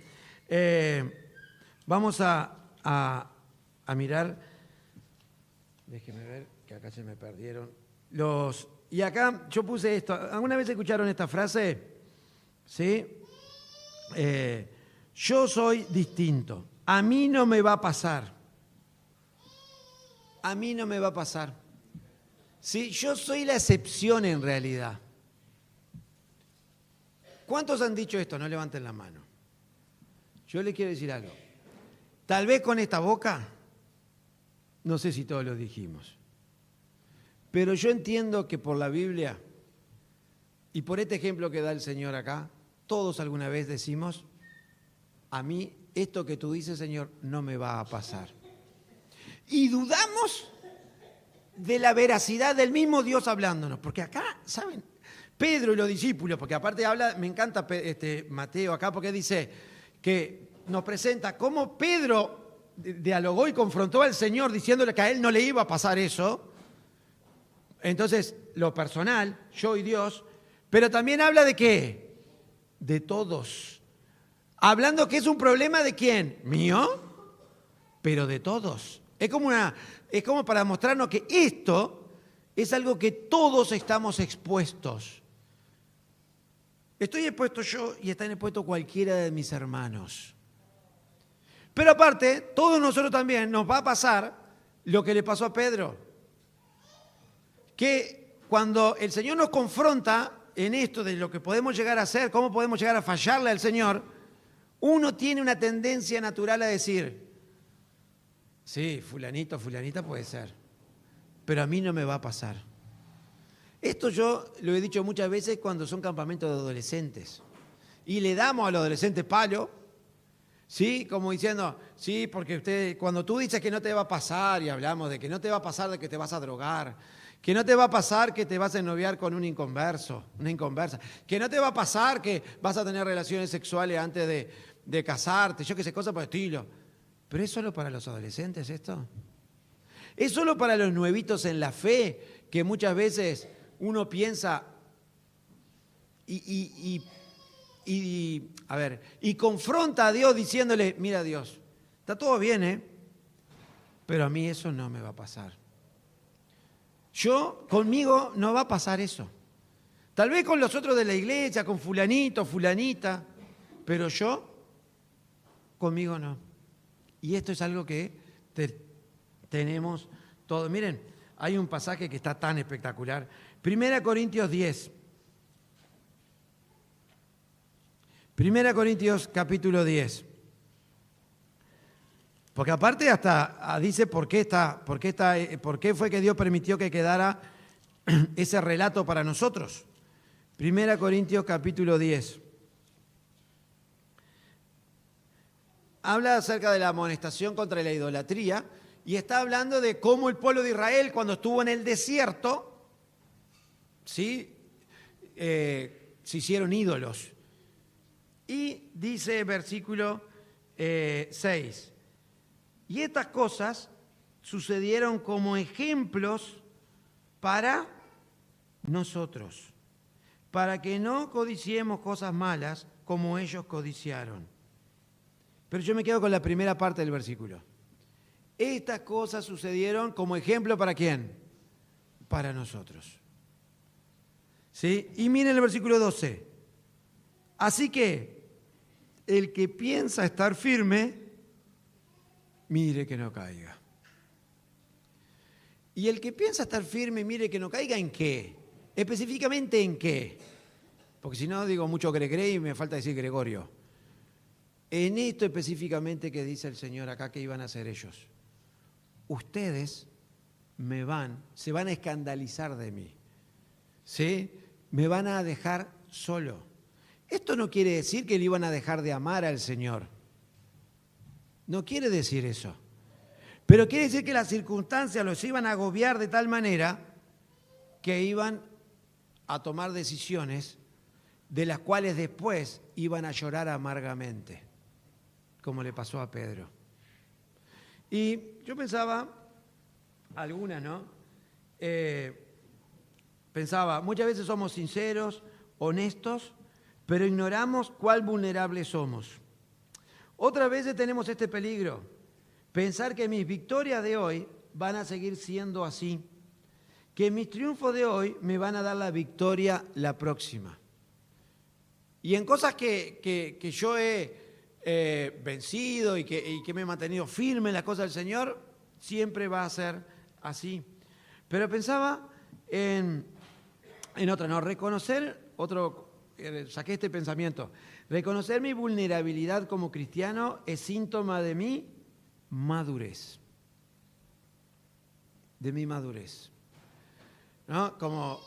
vamos a mirar, déjenme ver que acá se me perdieron Y acá yo puse esto. ¿Alguna vez escucharon esta frase? ¿Sí? Yo soy distinto. A mí no me va a pasar. A mí no me va a pasar. ¿Sí? Yo soy la excepción en realidad. ¿Cuántos han dicho esto? No levanten la mano. Yo les quiero decir algo. Tal vez con esta boca, no sé si todos lo dijimos. Pero yo entiendo que por la Biblia y por este ejemplo que da el Señor acá, todos alguna vez decimos, a mí esto que tú dices, Señor, no me va a pasar. Y dudamos de la veracidad del mismo Dios hablándonos. Porque acá, ¿saben? Pedro y los discípulos, porque aparte habla, me encanta Mateo acá, porque dice que nos presenta cómo Pedro dialogó y confrontó al Señor diciéndole que a él no le iba a pasar eso. Entonces, lo personal, yo y Dios, pero también habla de ¿qué? De todos. Hablando que es un problema de ¿quién? ¿Mío? Pero de todos. Es como para mostrarnos que esto es algo que todos estamos expuestos. Estoy expuesto yo y está expuesto cualquiera de mis hermanos. Pero aparte, todos nosotros también nos va a pasar lo que le pasó a Pedro. Que cuando el Señor nos confronta en esto de lo que podemos llegar a hacer, cómo podemos llegar a fallarle al Señor, uno tiene una tendencia natural a decir, sí, fulanito, fulanita puede ser, pero a mí no me va a pasar. Esto yo lo he dicho muchas veces cuando son campamentos de adolescentes. Y le damos a los adolescentes palo, ¿sí? Como diciendo, sí, porque cuando tú dices que no te va a pasar, y hablamos de que no te va a pasar de que te vas a drogar, que no te va a pasar que te vas a ennoviar con un inconverso, una inconversa, que no te va a pasar que vas a tener relaciones sexuales antes de casarte, yo qué sé, cosas por el estilo. ¿Pero es solo para los adolescentes esto? ¿Es solo para los nuevitos en la fe que muchas veces uno piensa y confronta a Dios diciéndole, mira Dios, está todo bien, pero a mí eso no me va a pasar. Conmigo no va a pasar eso. Tal vez con los otros de la iglesia, con fulanito, fulanita, pero conmigo no. Y esto es algo que tenemos todos. Miren, hay un pasaje que está tan espectacular. 1 Corintios 10. 1 Corintios capítulo 10. Porque aparte hasta dice por qué fue que Dios permitió que quedara ese relato para nosotros. 1 Corintios capítulo 10. Habla acerca de la amonestación contra la idolatría y está hablando de cómo el pueblo de Israel cuando estuvo en el desierto, ¿sí? Se hicieron ídolos. Y dice versículo 6, y estas cosas sucedieron como ejemplos para nosotros, para que no codiciemos cosas malas como ellos codiciaron. Pero yo me quedo con la primera parte del versículo. Estas cosas sucedieron como ejemplo ¿para quién? Para nosotros. ¿Sí? Y miren el versículo 12. Así que el que piensa estar firme, mire que no caiga. Y el que piensa estar firme, mire que no caiga, ¿en qué? Específicamente ¿en qué? Porque si no digo mucho Gregre y me falta decir Gregorio. En esto específicamente que dice el Señor acá que iban a hacer ellos. Ustedes se van a escandalizar de mí. ¿Sí? Me van a dejar solo. Esto no quiere decir que le iban a dejar de amar al Señor. No quiere decir eso. Pero quiere decir que las circunstancias los iban a agobiar de tal manera que iban a tomar decisiones de las cuales después iban a llorar amargamente, como le pasó a Pedro. Y yo pensaba, algunas, ¿no? Pensaba, muchas veces somos sinceros, honestos, pero ignoramos cuál vulnerables somos. Otras veces tenemos este peligro, pensar que mis victorias de hoy van a seguir siendo así, que mis triunfos de hoy me van a dar la victoria la próxima. Y en cosas que yo he vencido y que me he mantenido firme en las cosas del Señor, siempre va a ser así. Pero pensaba en otra, no, saqué este pensamiento. Reconocer mi vulnerabilidad como cristiano es síntoma de mi madurez. De mi madurez. ¿No? Como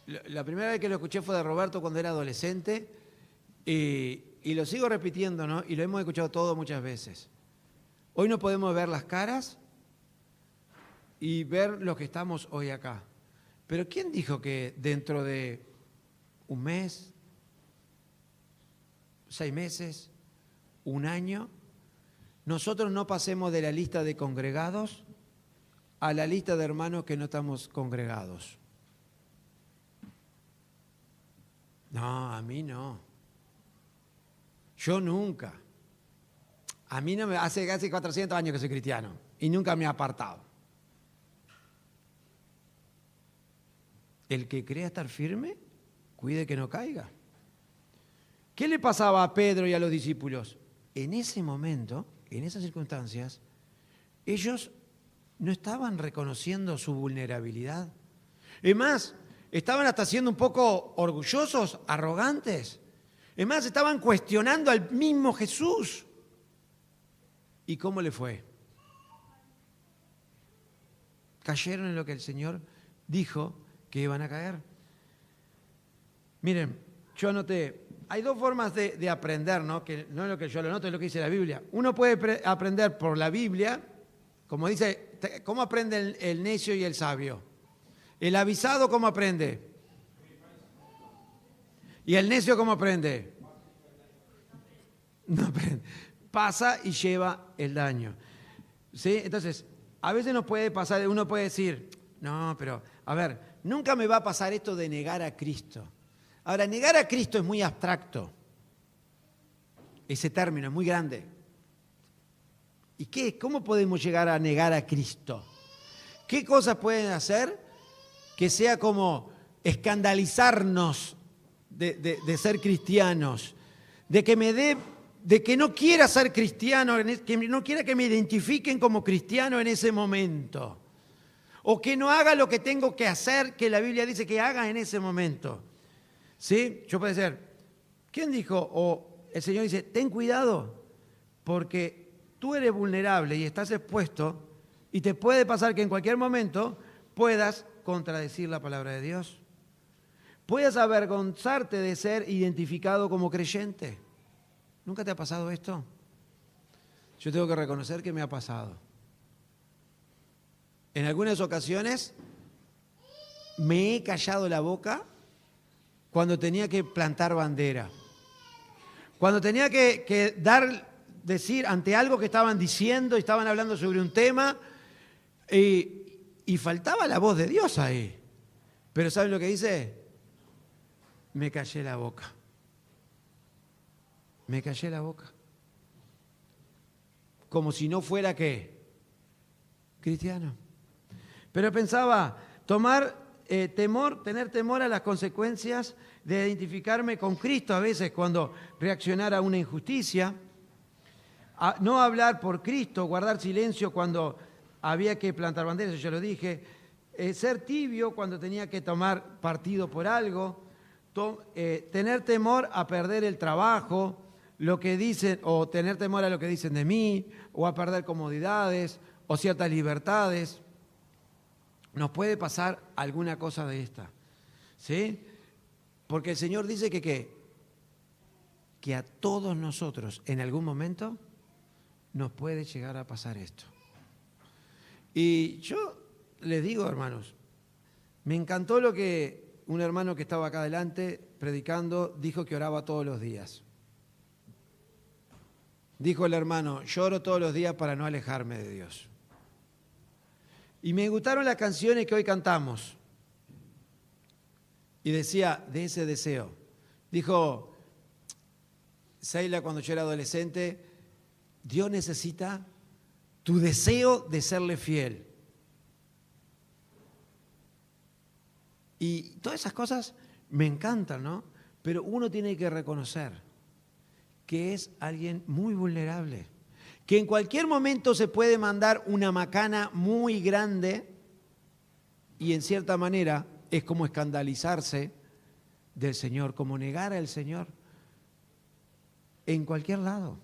la primera vez que lo escuché fue de Roberto cuando era adolescente y lo sigo repitiendo, ¿no? Y lo hemos escuchado todo muchas veces. Hoy no podemos ver las caras y ver los que estamos hoy acá. Pero ¿quién dijo que dentro de un mes, 6 meses, un año, nosotros no pasemos de la lista de congregados a la lista de hermanos que no estamos congregados? No, a mí no. Yo nunca. A mí no me hace casi 400 años que soy cristiano y nunca me he apartado. El que crea estar firme, cuide que no caiga. ¿Qué le pasaba a Pedro y a los discípulos? En ese momento, en esas circunstancias, ellos no estaban reconociendo su vulnerabilidad. Es más, estaban hasta siendo un poco orgullosos, arrogantes. Es más, estaban cuestionando al mismo Jesús. ¿Y cómo le fue? Cayeron en lo que el Señor dijo que iban a caer. Miren, yo anoté, hay 2 formas de aprender, ¿no? Que no es lo que yo lo noto, es lo que dice la Biblia. Uno puede aprender por la Biblia, como dice, ¿cómo aprende el necio y el sabio? El avisado, ¿cómo aprende? ¿Y el necio cómo aprende? No aprende. Pasa y lleva el daño. ¿Sí? Entonces, a veces nos puede pasar, uno puede decir, no, pero, a ver, nunca me va a pasar esto de negar a Cristo. Ahora, negar a Cristo es muy abstracto. Ese término es muy grande. ¿Y qué? ¿Cómo podemos llegar a negar a Cristo? ¿Qué cosas pueden hacer que sea como escandalizarnos de ser cristianos? De que no quiera ser cristiano, que no quiera que me identifiquen como cristiano en ese momento. O que no haga lo que tengo que hacer, que la Biblia dice que haga en ese momento. ¿Sí? Yo puede ser, ¿quién dijo? O el Señor dice, ten cuidado, porque tú eres vulnerable y estás expuesto y te puede pasar que en cualquier momento puedas contradecir la palabra de Dios. Puedas avergonzarte de ser identificado como creyente. ¿Nunca te ha pasado esto? Yo tengo que reconocer que me ha pasado. En algunas ocasiones me he callado la boca cuando tenía que plantar bandera. Cuando tenía que decir ante algo que estaban diciendo, estaban hablando sobre un tema, y faltaba la voz de Dios ahí. Pero ¿saben lo que dice? Me callé la boca. Me callé la boca. Como si no fuera, ¿qué? Cristiano. Pero pensaba, tener temor a las consecuencias de identificarme con Cristo a veces cuando reaccionar a una injusticia, no hablar por Cristo, guardar silencio cuando había que plantar banderas, eso ya lo dije, ser tibio cuando tenía que tomar partido por algo, tener temor a perder el trabajo, lo que dicen, o tener temor a lo que dicen de mí, o a perder comodidades, o ciertas libertades. Nos puede pasar alguna cosa de esta, ¿sí? Porque el Señor dice que a todos nosotros en algún momento nos puede llegar a pasar esto. Y yo les digo, hermanos, me encantó lo que un hermano que estaba acá adelante predicando dijo, que oraba todos los días. Dijo el hermano, lloro todos los días para no alejarme de Dios. Y me gustaron las canciones que hoy cantamos. Y decía, de ese deseo. Dijo Seila cuando yo era adolescente, Dios necesita tu deseo de serle fiel. Y todas esas cosas me encantan, ¿no? Pero uno tiene que reconocer que es alguien muy vulnerable, que en cualquier momento se puede mandar una macana muy grande y en cierta manera es como escandalizarse del Señor, como negar al Señor en cualquier lado.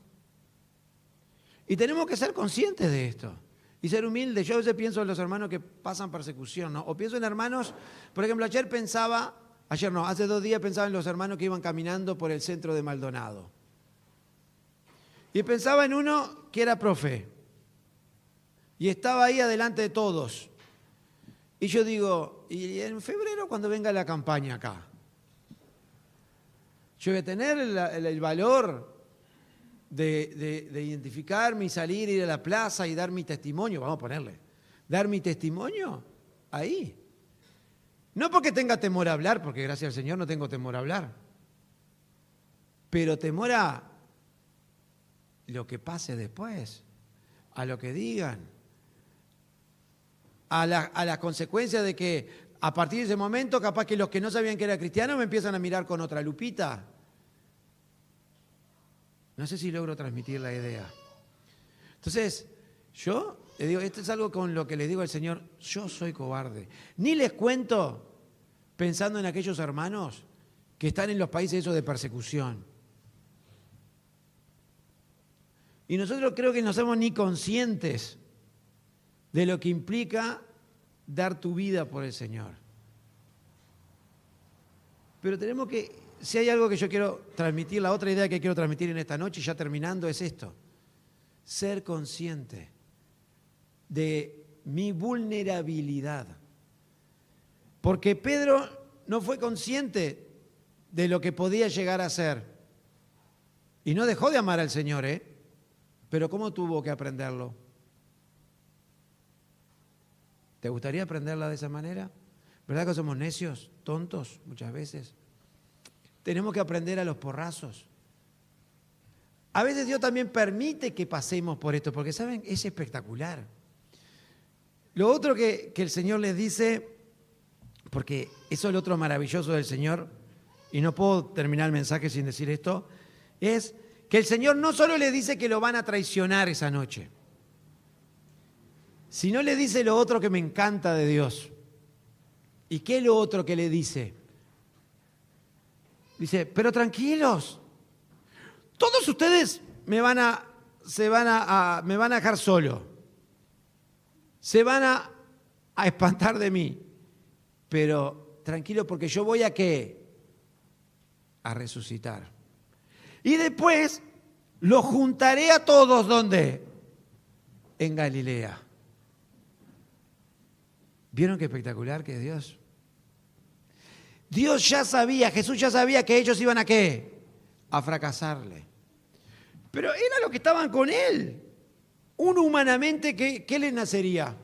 Y tenemos que ser conscientes de esto y ser humildes. Yo a veces pienso en los hermanos que pasan persecución, ¿no? O pienso en hermanos, por ejemplo, hace 2 días pensaba en los hermanos que iban caminando por el centro de Maldonado. Y pensaba en uno que era profe y estaba ahí adelante de todos. Y yo digo, y en febrero cuando venga la campaña acá, yo voy a tener el valor de identificarme y salir, ir a la plaza y dar mi testimonio, vamos a ponerle, dar mi testimonio ahí. No porque tenga temor a hablar, porque gracias al Señor no tengo temor a hablar, pero temor a lo que pase después, a lo que digan, a las consecuencias de que a partir de ese momento capaz que los que no sabían que era cristiano me empiezan a mirar con otra lupita. No sé si logro transmitir la idea. Entonces, yo le digo, esto es algo con lo que le digo al Señor, yo soy cobarde. Ni les cuento pensando en aquellos hermanos que están en los países esos de persecución. Y nosotros creo que no somos ni conscientes de lo que implica dar tu vida por el Señor. Pero tenemos que, si hay algo que yo quiero transmitir, la otra idea que quiero transmitir en esta noche, ya terminando, es esto. Ser consciente de mi vulnerabilidad. Porque Pedro no fue consciente de lo que podía llegar a ser. Y no dejó de amar al Señor, Pero ¿cómo tuvo que aprenderlo? ¿Te gustaría aprenderla de esa manera? ¿Verdad que somos necios, tontos muchas veces? Tenemos que aprender a los porrazos. A veces Dios también permite que pasemos por esto, porque ¿saben? Es espectacular. Lo otro que el Señor les dice, porque eso es lo otro maravilloso del Señor, y no puedo terminar el mensaje sin decir esto, es que el Señor no solo le dice que lo van a traicionar esa noche, sino le dice lo otro que me encanta de Dios. ¿Y qué es lo otro que le dice? Dice, pero tranquilos, todos ustedes me van a dejar solo, se van a espantar de mí, pero tranquilo porque yo voy a ¿qué? A resucitar. Y después los juntaré a todos, ¿dónde? En Galilea. ¿Vieron qué espectacular que es Dios? Dios ya sabía, Jesús ya sabía que ellos iban a ¿qué? A fracasarle. Pero era lo que estaban con él. Uno humanamente, ¿qué le nacería?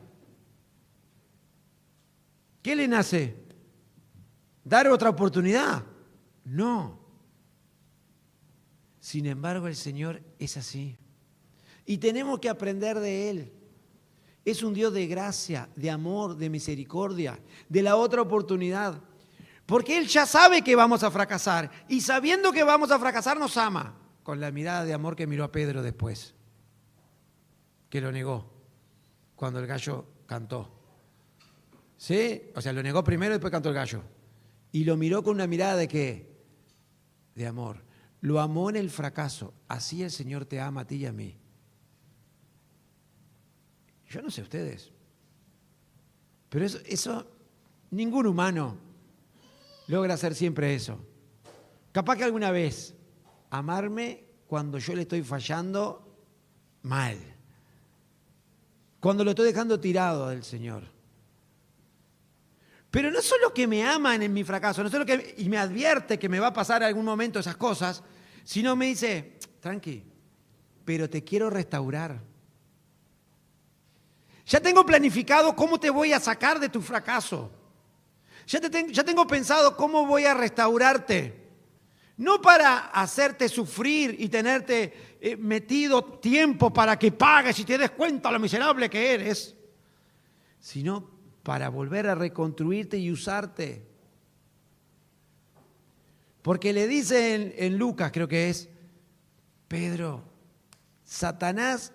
¿Qué le nace? ¿Dar otra oportunidad? No. Sin embargo, el Señor es así. Y tenemos que aprender de Él. Es un Dios de gracia, de amor, de misericordia, de la otra oportunidad. Porque Él ya sabe que vamos a fracasar. Y sabiendo que vamos a fracasar, nos ama. Con la mirada de amor que miró a Pedro después. Que lo negó. Cuando el gallo cantó. ¿Sí? O sea, lo negó primero y después cantó el gallo. Y lo miró con una mirada de ¿qué? De amor. Lo amó en el fracaso. Así el Señor te ama a ti y a mí. Yo no sé ustedes. Pero eso ningún humano logra hacer siempre eso. Capaz que alguna vez amarme cuando yo le estoy fallando mal. Cuando lo estoy dejando tirado del Señor. Pero no solo que me aman en mi fracaso, no solo que y me advierte que me va a pasar en algún momento esas cosas, sino me dice, tranqui, pero te quiero restaurar. Ya tengo planificado cómo te voy a sacar de tu fracaso. Ya tengo pensado cómo voy a restaurarte. No para hacerte sufrir y tenerte metido tiempo para que pagues y te des cuenta lo miserable que eres, sino para volver a reconstruirte y usarte Porque le dice en Lucas, creo que es, Pedro, Satanás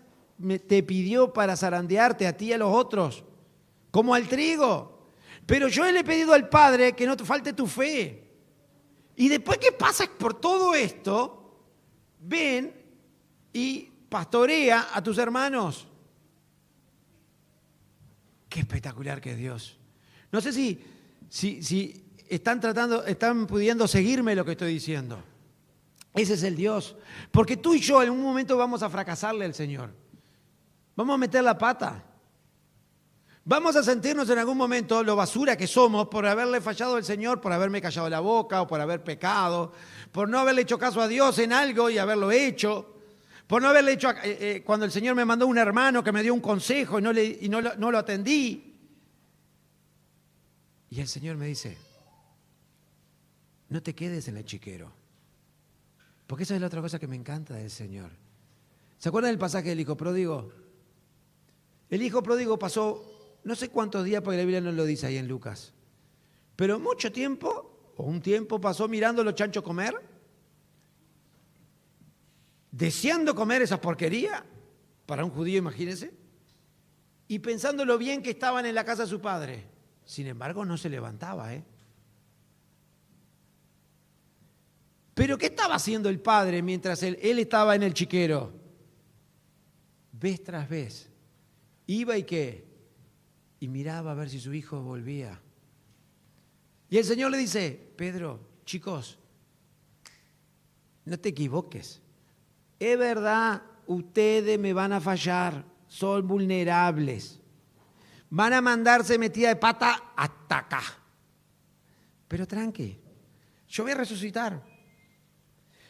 te pidió para zarandearte a ti y a los otros, como al trigo. Pero yo le he pedido al Padre que no te falte tu fe. Y después que pasas por todo esto, ven y pastorea a tus hermanos. Qué espectacular que es Dios. No sé si están pudiendo seguirme lo que estoy diciendo. Ese es el Dios. Porque tú y yo en un momento vamos a fracasarle al Señor. Vamos a meter la pata. Vamos a sentirnos en algún momento lo basura que somos por haberle fallado al Señor, por haberme callado la boca o por haber pecado, por no haberle hecho caso a Dios en algo y haberlo hecho, por no haberle hecho cuando el Señor me mandó un hermano que me dio un consejo y no lo atendí. Y el Señor me dice, no te quedes en el chiquero. Porque esa es la otra cosa que me encanta del Señor. ¿Se acuerdan del pasaje del hijo pródigo? El hijo pródigo pasó no sé cuántos días, porque la Biblia no lo dice ahí en Lucas, pero mucho tiempo, o un tiempo pasó mirando a los chanchos comer, deseando comer esa porquería, para un judío, imagínense, y pensando lo bien que estaban en la casa de su padre. Sin embargo, no se levantaba, ¿Pero qué estaba haciendo el padre mientras él estaba en el chiquero? Vez tras vez. Iba y qué. Y miraba a ver si su hijo volvía. Y el Señor le dice, Pedro, chicos, no te equivoques. Es verdad, ustedes me van a fallar, son vulnerables. Van a mandarse metida de pata hasta acá. Pero tranqui, yo voy a resucitar.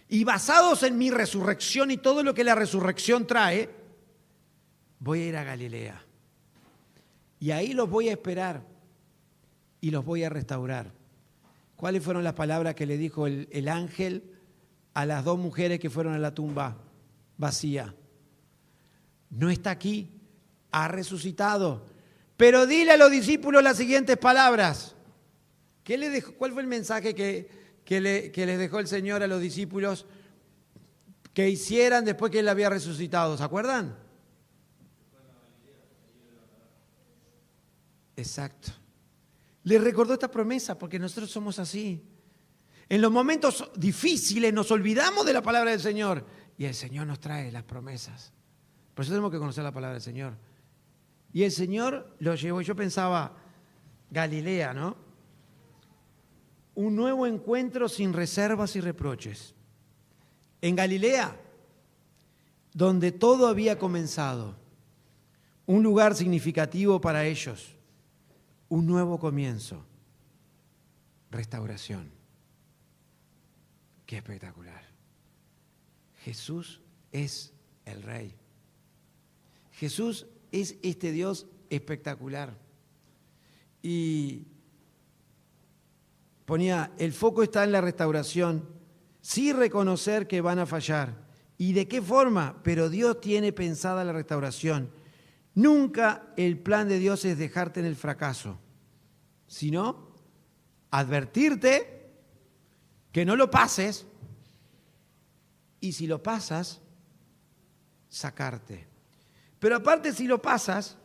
Y basados en mi resurrección y todo lo que la resurrección trae, voy a ir a Galilea. Y ahí los voy a esperar y los voy a restaurar. ¿Cuáles fueron las palabras que le dijo el ángel a las dos mujeres que fueron a la tumba vacía? No está aquí, ha resucitado. Pero dile a los discípulos las siguientes palabras. ¿Qué le dejó? ¿Cuál fue el mensaje que les dejó el Señor a los discípulos que hicieran después que Él había resucitado? ¿Se acuerdan? Exacto. Les recordó esta promesa porque nosotros somos así. En los momentos difíciles nos olvidamos de la palabra del Señor y el Señor nos trae las promesas. Por eso tenemos que conocer la palabra del Señor. Y el Señor lo llevó, yo pensaba, Galilea, ¿no? Un nuevo encuentro sin reservas y reproches. En Galilea, donde todo había comenzado, un lugar significativo para ellos. Un nuevo comienzo, restauración. Qué espectacular. Jesús es el Rey. Jesús es este Dios espectacular. Y ponía, el foco está en la restauración, sí reconocer que van a fallar. ¿Y de qué forma? Pero Dios tiene pensada la restauración. Nunca el plan de Dios es dejarte en el fracaso, sino advertirte que no lo pases y si lo pasas, sacarte. Pero aparte si lo pasas,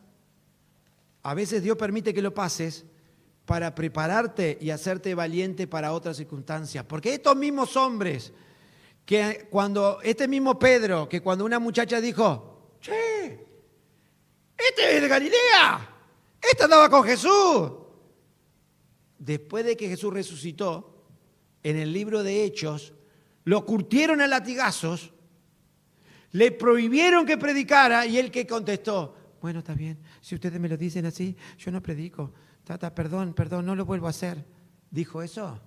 a veces Dios permite que lo pases para prepararte y hacerte valiente para otras circunstancias. Porque estos mismos hombres, este mismo Pedro, que cuando una muchacha dijo, che, este es de Galilea, este andaba con Jesús. Después de que Jesús resucitó, en el libro de Hechos, lo curtieron a latigazos, le prohibieron que predicara y él que contestó, bueno, está bien, si ustedes me lo dicen así, yo no predico, perdón, no lo vuelvo a hacer. ¿Dijo eso?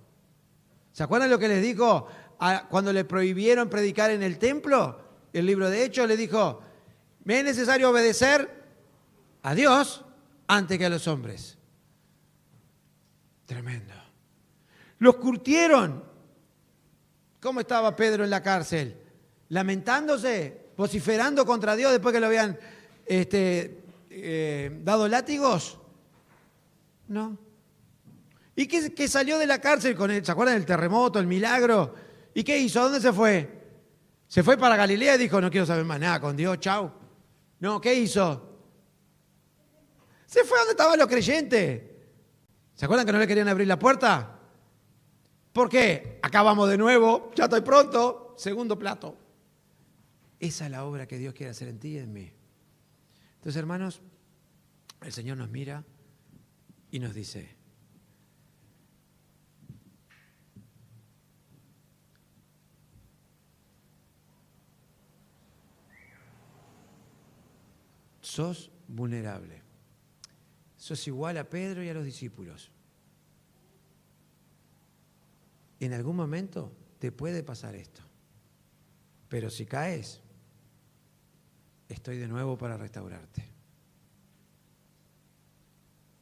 ¿Se acuerdan lo que les dijo cuando le prohibieron predicar en el templo? El libro de Hechos le dijo, me es necesario obedecer a Dios antes que a los hombres. Tremendo. Los curtieron. ¿Cómo estaba Pedro en la cárcel? Lamentándose, vociferando contra Dios después que lo habían dado látigos. No. ¿Y qué salió de la cárcel con él? ¿Se acuerdan del terremoto, el milagro? ¿Y qué hizo? ¿A dónde se fue? Se fue para Galilea y dijo, no quiero saber más nada con Dios, chau. No, ¿qué hizo? Se fue a donde estaban los creyentes. ¿Se acuerdan que no le querían abrir la puerta? ¿Por qué? Acá vamos de nuevo, ya estoy pronto, segundo plato. Esa es la obra que Dios quiere hacer en ti y en mí. Entonces, hermanos, el Señor nos mira y nos dice, sos vulnerable. Sos igual a Pedro y a los discípulos. En algún momento te puede pasar esto. Pero si caes, estoy de nuevo para restaurarte.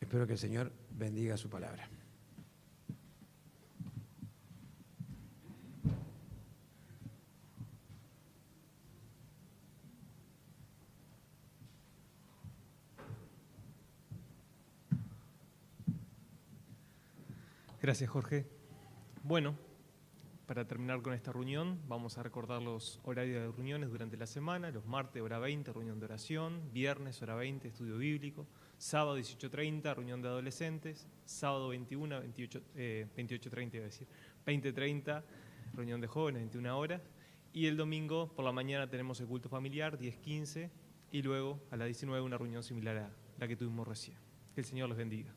Espero que el Señor bendiga su palabra. Gracias, Jorge. Bueno, para terminar con esta reunión, vamos a recordar los horarios de reuniones durante la semana. Los martes, hora 20, reunión de oración. Viernes, hora 20, estudio bíblico. Sábado, 18:30, reunión de adolescentes. Sábado, 21, 28:30, iba a decir. 20:30, reunión de jóvenes, 21 horas. Y el domingo, por la mañana, tenemos el culto familiar, 10:15. Y luego, a las 19, una reunión similar a la que tuvimos recién. Que el Señor los bendiga.